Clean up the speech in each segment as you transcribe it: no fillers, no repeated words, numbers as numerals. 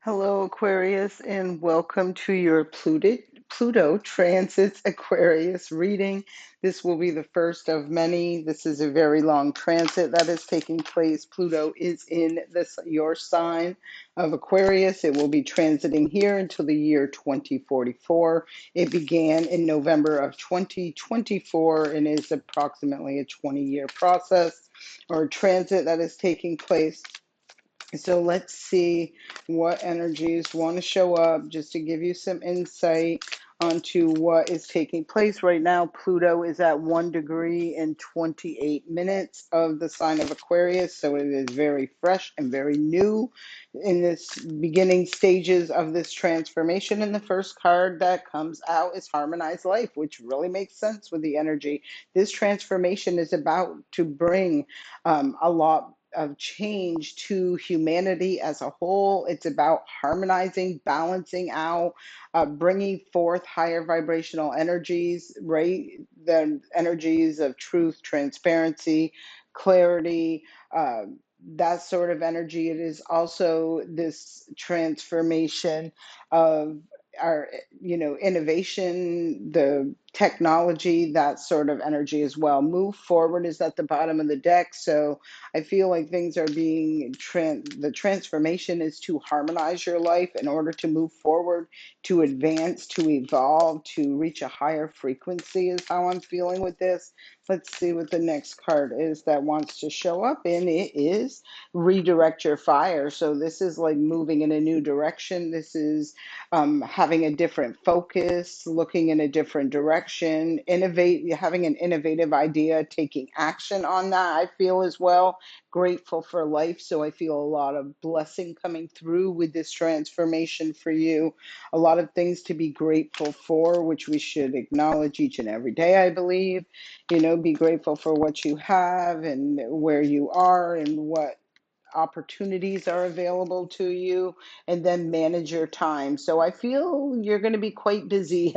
Hello, Aquarius, and welcome to your Pluto Transits Aquarius reading. This will be the first of many. This is a very long transit that is taking place. Pluto is in your sign of Aquarius. It will be transiting here until the year 2044. It began in November of 2024 and is approximately a 20-year process or transit that is taking place. So let's see what energies want to show up just to give you some insight onto what is taking place right now. Pluto is at 1 degree and 28 minutes of the sign of Aquarius, so it is very fresh and very new in this beginning stages of this transformation. And the first card that comes out is Harmonized Life, which really makes sense with the energy. This transformation is about to bring a lot of change to humanity as a whole. It's about harmonizing, balancing out, bringing forth higher vibrational energies, right? The energies of truth, transparency, clarity, that sort of energy. It is also this transformation of our, innovation, the technology, that sort of energy as well. Move forward is at the bottom of the deck. So I feel like things are being, the transformation is to harmonize your life in order to move forward, to advance, to evolve, to reach a higher frequency is how I'm feeling with this. Let's see what the next card is that wants to show up, and it is redirect your fire. So this is like moving in a new direction. This is having a different focus, looking in a different direction, having an innovative idea, taking action on that. I feel as well grateful for life. So I feel a lot of blessing coming through with this transformation for you. A lot of things to be grateful for, which we should acknowledge each and every day, I believe. Be grateful for what you have and where you are and what opportunities are available to you, and then manage your time. So I feel you're going to be quite busy,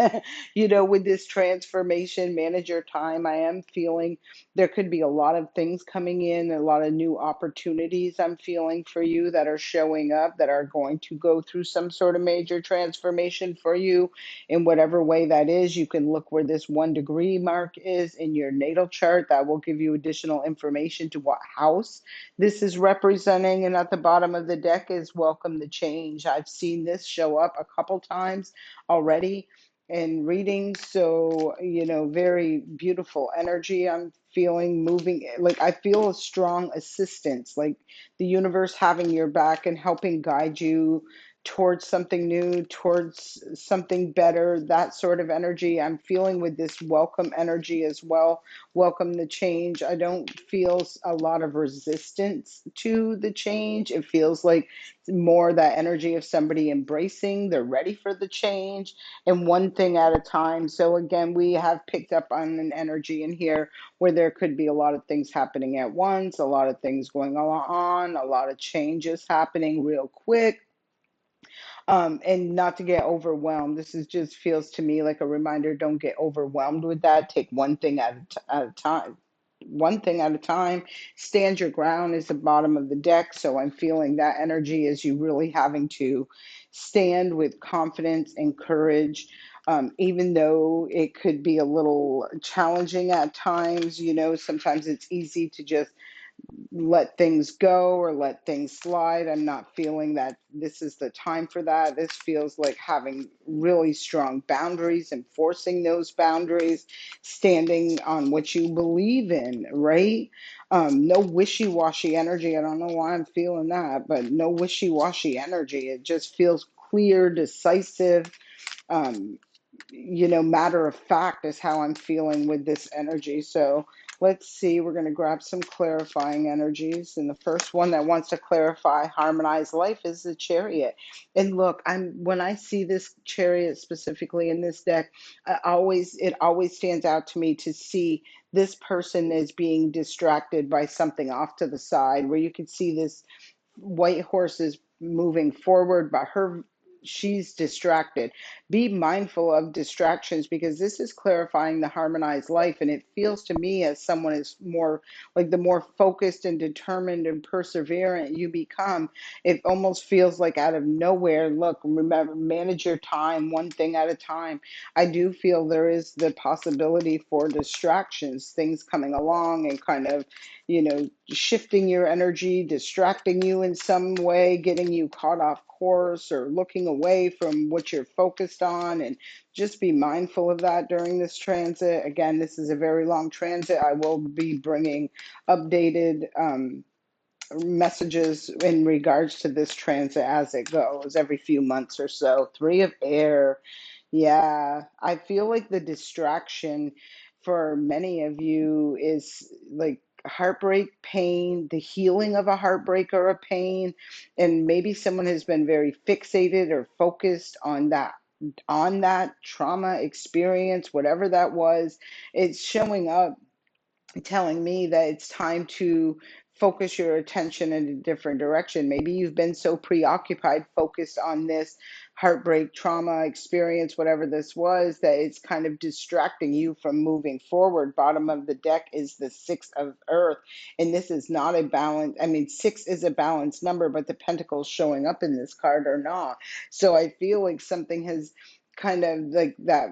with this transformation. Manage your time. I am feeling there could be a lot of things coming in, a lot of new opportunities I'm feeling for you that are showing up that are going to go through some sort of major transformation for you in whatever way that is. You can look where this 1 degree mark is in your natal chart. That will give you additional information to what house this is representing. And at the bottom of the deck is welcome the change. I've seen this show up a couple times already in readings. So, very beautiful energy I'm feeling moving. Like I feel a strong assistance, like the universe having your back and helping guide you towards something new, towards something better, that sort of energy I'm feeling with this welcome energy as well. Welcome the change. I don't feel a lot of resistance to the change. It feels like more that energy of somebody embracing, they're ready for the change, and one thing at a time. So again, we have picked up on an energy in here where there could be a lot of things happening at once, a lot of things going on, a lot of changes happening real quick, and not to get overwhelmed. This is just feels to me like a reminder, don't get overwhelmed with that. Take one thing at a time. One thing at a time. Stand your ground is the bottom of the deck. So I'm feeling that energy as you really having to stand with confidence and courage. Even though it could be a little challenging at times, sometimes it's easy to just let things go or let things slide. I'm not feeling that this is the time for that. This feels like having really strong boundaries, enforcing those boundaries, standing on what you believe in, right? No wishy-washy energy. I don't know why I'm feeling that, but no wishy-washy energy. It just feels clear, decisive, um, matter of fact is how I'm feeling with this energy. So let's see, we're going to grab some clarifying energies. And the first one that wants to clarify harmonized life is the Chariot. And look, when I see this Chariot specifically in this deck, it always stands out to me to see this person is being distracted by something off to the side, where you can see this white horse is moving forward, but she's distracted. Be mindful of distractions, because this is clarifying the harmonized life. And it feels to me, as someone is more like, the more focused and determined and perseverant you become, it almost feels like out of nowhere. Look, remember, manage your time one thing at a time. I do feel there is the possibility for distractions, things coming along and kind of, shifting your energy, distracting you in some way, getting you caught off course or looking away from what you're focused on. And just be mindful of that during this transit. Again, this is a very long transit. I will be bringing updated messages in regards to this transit as it goes every few months or so. Three of air. Yeah, I feel like the distraction for many of you is like heartbreak, pain, the healing of a heartbreak or a pain. And maybe someone has been very fixated or focused on that trauma experience, whatever that was. It's showing up, telling me that it's time to focus your attention in a different direction. Maybe you've been so preoccupied, focused on this heartbreak, trauma experience, whatever this was, that it's kind of distracting you from moving forward. Bottom of the deck is the Six of Earth, and this is not a balance. I mean, six is a balanced number, but the pentacles showing up in this card are not. So I feel like something has kind of like that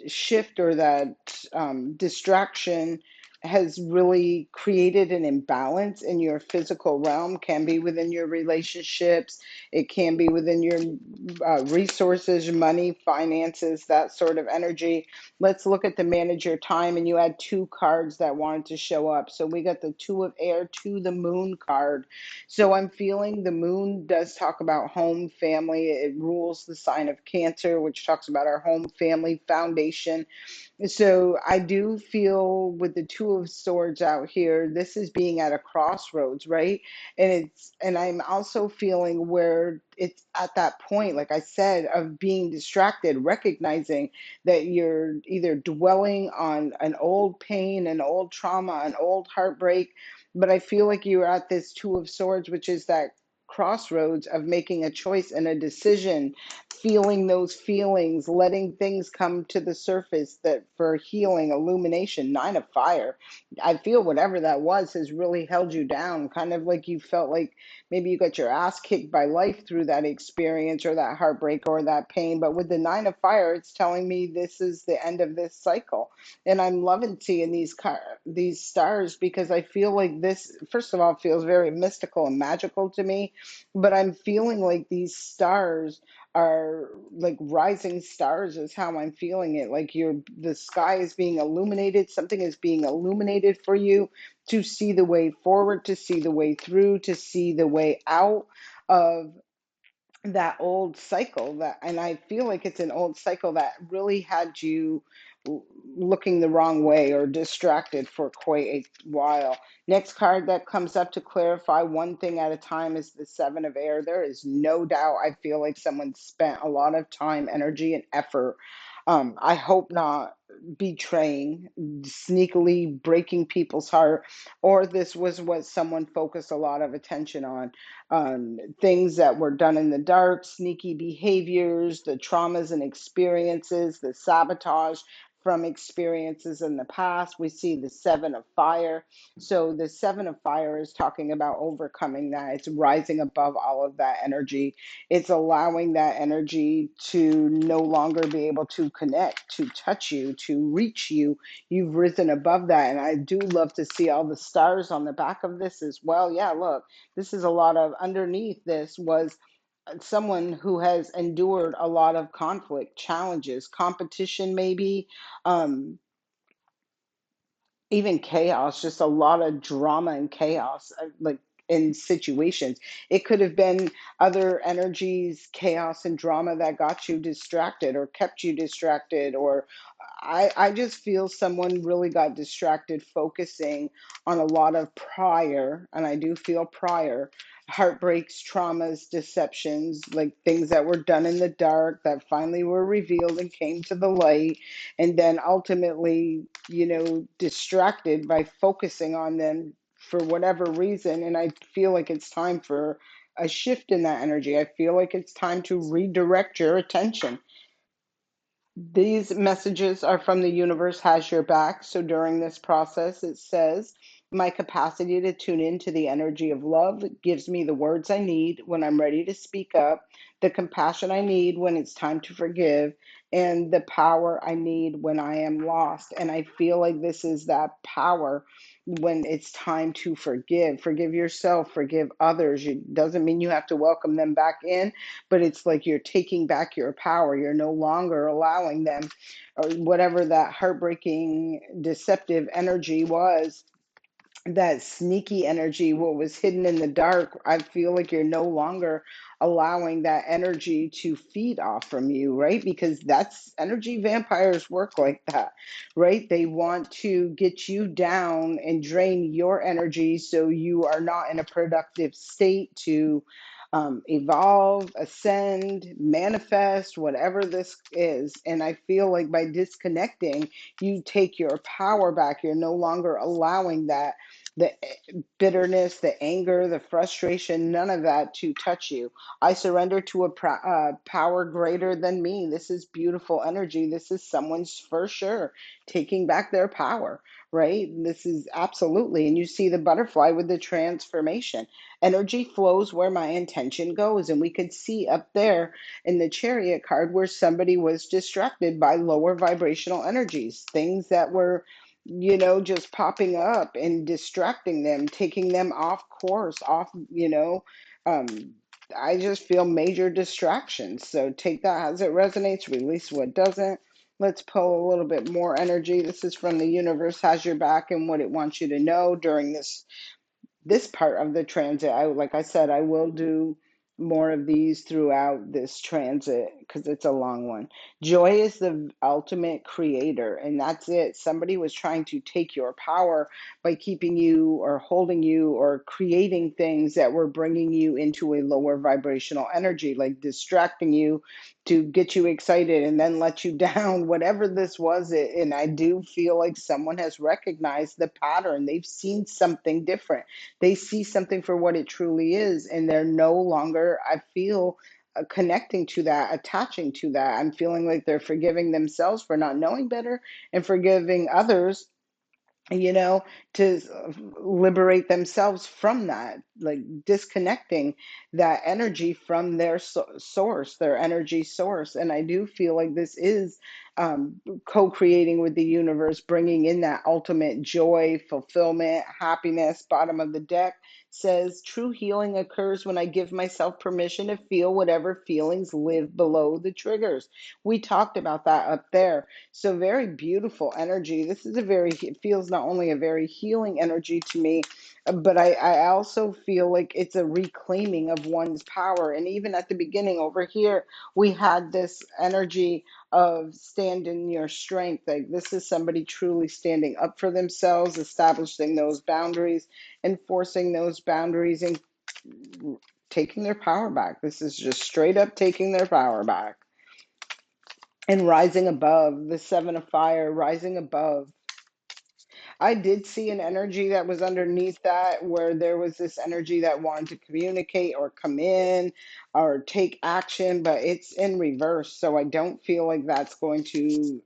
shift or that distraction has really created an imbalance in your physical realm. Can be within your relationships, it can be within your resources, money, finances, that sort of energy. Let's look at the manage your time, and you had two cards that wanted to show up. So we got the Two of Air to the Moon card. So I'm feeling the moon does talk about home, family. It rules the sign of Cancer, which talks about our home, family, foundation. So I do feel with the Two of Swords out here, this is being at a crossroads, right? And I'm also feeling where it's at that point, like I said, of being distracted, recognizing that you're either dwelling on an old pain, an old trauma, an old heartbreak. But I feel like you're at this Two of Swords, which is that crossroads of making a choice and a decision, feeling those feelings, letting things come to the surface that for healing, illumination. Nine of Fire. I feel whatever that was has really held you down, kind of like you felt like maybe you got your ass kicked by life through that experience or that heartbreak or that pain. But with the Nine of Fire, it's telling me this is the end of this cycle. And I'm loving seeing these stars, because I feel like this, first of all, feels very mystical and magical to me. But I'm feeling like these stars are like rising stars, is how I'm feeling it. Like the sky is being illuminated, something is being illuminated for you to see the way forward, to see the way through, to see the way out of that old cycle. That, and I feel like it's an old cycle that really had you looking the wrong way or distracted for quite a while. Next card that comes up to clarify one thing at a time is the Seven of Air. There is no doubt, I feel like someone spent a lot of time, energy, and effort. I hope not betraying, sneakily breaking people's heart, or this was what someone focused a lot of attention on. Things that were done in the dark, sneaky behaviors, the traumas and experiences, the sabotage from experiences in the past. We see the Seven of Fire. So the Seven of Fire is talking about overcoming that. It's rising above all of that energy. It's allowing that energy to no longer be able to connect, to touch you, to reach you. You've risen above that. And I do love to see all the stars on the back of this as well. Yeah, look, this is a lot of, underneath this was someone who has endured a lot of conflict, challenges, competition, maybe, um, even chaos, just a lot of drama and chaos, like in situations. It could have been other energies, chaos and drama that got you distracted or kept you distracted, or I just feel someone really got distracted focusing on a lot of prior, and I do feel prior heartbreaks, traumas, deceptions, like things that were done in the dark that finally were revealed and came to the light. And then ultimately, distracted by focusing on them for whatever reason. And I feel like it's time for a shift in that energy. I feel like it's time to redirect your attention. These messages are from the universe has your back. So during this process, it says, my capacity to tune into the energy of love gives me the words I need when I'm ready to speak up, the compassion I need when it's time to forgive, and the power I need when I am lost. And I feel like this is that power when it's time to forgive. Forgive yourself, forgive others. It doesn't mean you have to welcome them back in, but it's like you're taking back your power. You're no longer allowing them, or whatever that heartbreaking, deceptive energy was, that sneaky energy, what was hidden in the dark. I feel like you're no longer allowing that energy to feed off from you, right? Because that's energy, vampires work like that, right? They want to get you down and drain your energy so you are not in a productive state to evolve, ascend, manifest, whatever this is. And I feel like by disconnecting, you take your power back. You're no longer allowing that, the bitterness, the anger, the frustration, none of that to touch you. I surrender to a power greater than me. This is beautiful energy. This is someone's for sure taking back their power, right? This is absolutely. And you see the butterfly with the transformation. Energy flows where my intention goes. And we could see up there in the chariot card where somebody was distracted by lower vibrational energies, things that were, just popping up and distracting them, taking them off course, off, um, I just feel major distractions. So take that as it resonates, release what doesn't. Let's pull a little bit more energy. This is from the universe has your back and what it wants you to know during this part of the transit. Like I said, I will do more of these throughout this transit because it's a long one. Joy is the ultimate creator, and that's it. Somebody was trying to take your power by keeping you or holding you or creating things that were bringing you into a lower vibrational energy, like distracting you to get you excited and then let you down, whatever this was. And I do feel like someone has recognized the pattern. They've seen something different. They see something for what it truly is, and they're no longer, I feel, connecting to that, attaching to that. I'm feeling like they're forgiving themselves for not knowing better and forgiving others, you know, to liberate themselves from that, like disconnecting that energy from their source, their energy source. And I do feel like this is co-creating with the universe, bringing in that ultimate joy, fulfillment, happiness. Bottom of the deck says true healing occurs when I give myself permission to feel whatever feelings live below the triggers. We talked about that up there. So very beautiful energy. This is it feels not only a very healing energy to me, but I also feel like it's a reclaiming of one's power. And even at the beginning over here, we had this energy of stand in your strength. Like this is somebody truly standing up for themselves, establishing those boundaries, enforcing those boundaries, and taking their power back. This is just straight up taking their power back and rising above, the seven of fire, rising above. I did see an energy that was underneath that where there was this energy that wanted to communicate or come in or take action, but it's in reverse. So I don't feel like that's going to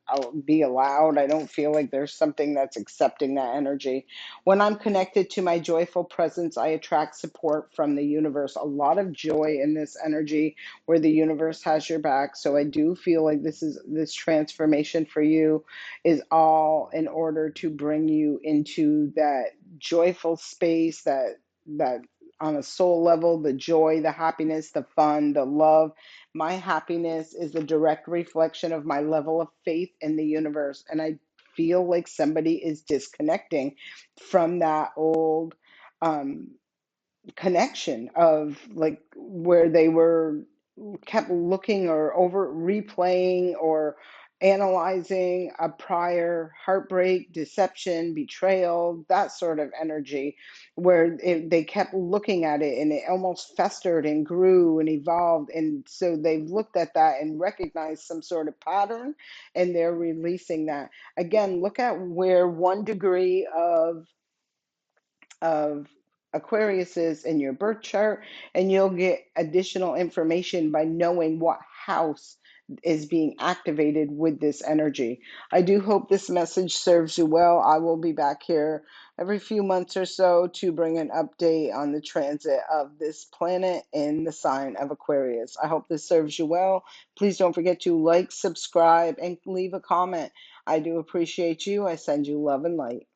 be allowed. I don't feel like there's something that's accepting that energy. When I'm connected to my joyful presence, I attract support from the universe. A lot of joy in this energy where the universe has your back. So I do feel like this transformation for you is all in order to bring you into that joyful space, that on a soul level, the joy, the happiness, the fun, the love. My happiness is a direct reflection of my level of faith in the universe. And I feel like somebody is disconnecting from that old um, connection of like where they were kept looking or over replaying or analyzing a prior heartbreak, deception, betrayal, that sort of energy, where they kept looking at it and it almost festered and grew and evolved. And so they've looked at that and recognized some sort of pattern and they're releasing that. Again, look at where 1 degree of Aquarius is in your birth chart, and you'll get additional information by knowing what house is being activated with this energy. I do hope this message serves you well. I will be back here every few months or so to bring an update on the transit of this planet in the sign of Aquarius. I hope this serves you well. Please don't forget to like, subscribe, and leave a comment. I do appreciate you. I send you love and light.